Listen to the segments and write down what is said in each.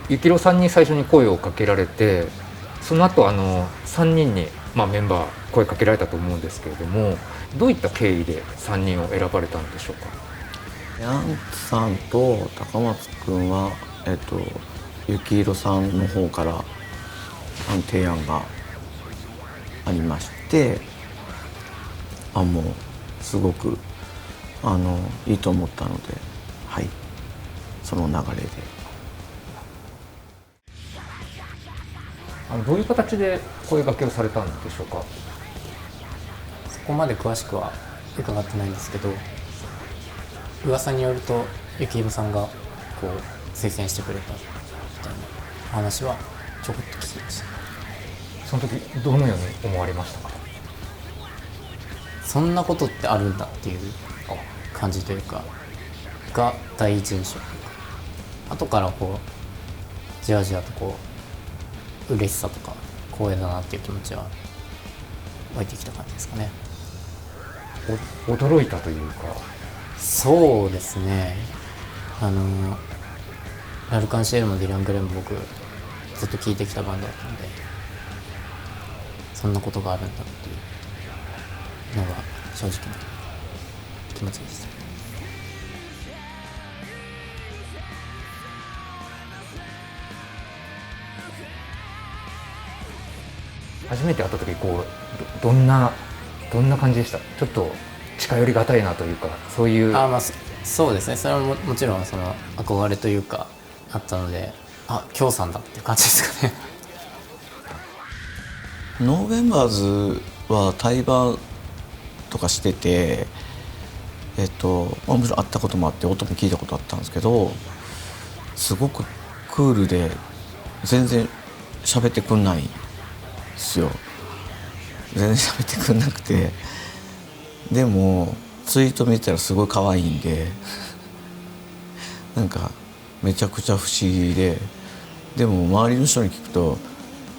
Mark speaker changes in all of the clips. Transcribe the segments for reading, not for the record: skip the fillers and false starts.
Speaker 1: ゆきろさんに最初に声をかけられて、その後3人に、メンバー声かけられたと思うんですけれども、どういった経緯で3人を選ばれたんでしょうか？
Speaker 2: ヤンさんと高松くんは、ゆきいろさんの方から提案がありまして、もうすごくいいと思ったので、はい、その流れで。
Speaker 1: どういう形で声掛けをされたんでしょうか？
Speaker 3: そこまで詳しくは伺ってないんですけど、噂によるとゆきいろさんがこう推薦してくれたみたいな話はちょこっと聞きました。
Speaker 1: その時どのように思われましたか？
Speaker 3: そんなことってあるんだっていう感じというかが第一印象というか、後からこうじわじわとこう嬉しさとか光栄だなっていう気持ちは湧いてきた感じですかね。
Speaker 1: 驚いたというか。
Speaker 3: そうですね、ラルカンシェルもディラン・グレンも僕ずっと聴いてきたバンドだったので、そんなことがあるんだっていうのが正直な気持ちでした。
Speaker 1: 初めて会った時どんな感じでした？ちょっと近寄りがたいなというか、そういう。
Speaker 3: そうですね、それは もちろんその憧れというかあったので、京さんだっていう感じですかね。
Speaker 2: ノーベンバーズは対バンとかしてて、もちろん会ったこともあって音も聞いたことあったんですけど、すごくクールで全然喋ってくんないんですよ。全然喋ってくんなくて、でもツイート見てたらすごい可愛いんでなんかめちゃくちゃ不思議で、でも周りの人に聞くと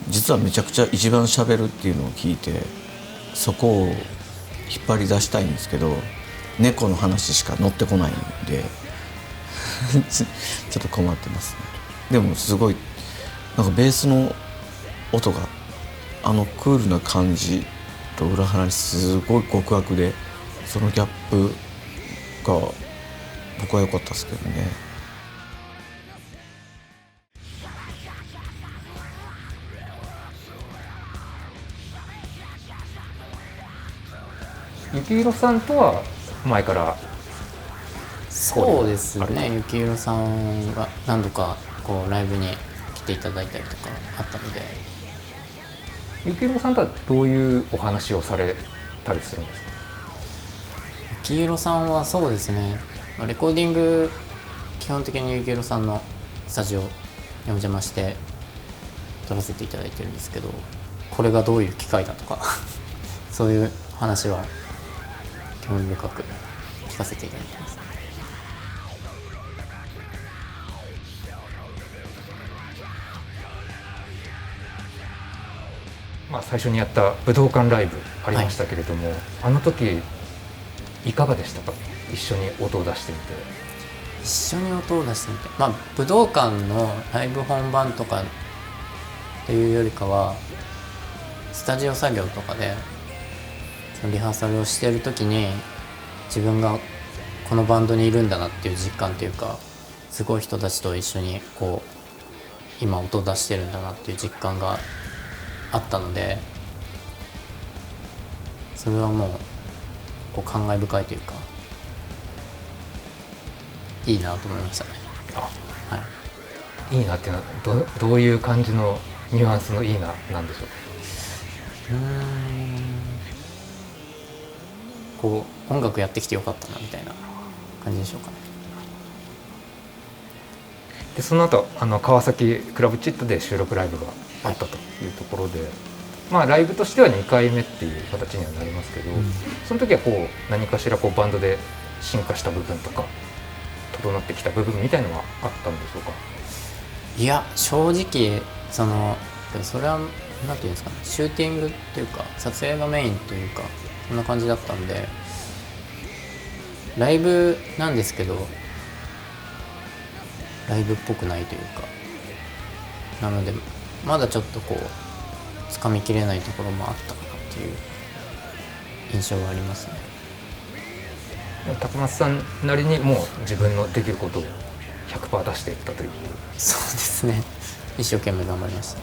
Speaker 2: 実はめちゃくちゃ一番喋るっていうのを聞いて、そこを引っ張り出したいんですけど猫の話しか乗ってこないんでちょっと困ってますね。でもすごいなんかベースの音がクールな感じと裏腹にすごい極悪で、そのギャップが僕は良かったですけどね。
Speaker 1: ゆきいろさんとは前から
Speaker 3: そうですね、ゆきいろさんが何度かこうライブに来ていただいたりとかあったので。
Speaker 1: ゆきいろさんとはどういうお話をされたりするんですか？
Speaker 3: ゆきいろさんはそうですね、レコーディング基本的にゆきいろさんのスタジオにお邪魔して撮らせていただいてるんですけど、これがどういう機械だとかそういう話は興味深く聞かせていただいてます。
Speaker 1: 最初にやった武道館ライブありましたけれども、あの時いかがでしたか？一緒に音を出してみて。
Speaker 3: 一緒に音を出してみて、武道館のライブ本番とかっていうよりかはスタジオ作業とかでそのリハーサルをしている時に自分がこのバンドにいるんだなっていう実感というか、すごい人たちと一緒にこう今音を出してるんだなっていう実感があったので、それはもうこう感慨深いというかいいなと思いましたね。はい、
Speaker 1: いいなっていうのはどういう感じのニュアンスのいいななんでしょう？
Speaker 3: こう音楽やってきてよかったなみたいな感じでしょうかね。
Speaker 1: でその後川崎クラブチットで収録ライブがあったというところで、ライブとしては2回目っていう形にはなりますけど、その時は何かしらバンドで進化した部分とか整ってきた部分みたいのはあったんでしょうか？
Speaker 3: いや正直それはなんていうんですかね、シューティングというか撮影がメインというかそんな感じだったんで、ライブなんですけどライブっぽくないというか、なのでまだちょっとこう掴みきれないところもあったかなっていう印象がありますね。
Speaker 1: 高松さんなりにもう自分のできることを 100% 出していったという。
Speaker 3: そうですね、一生懸命頑張りました。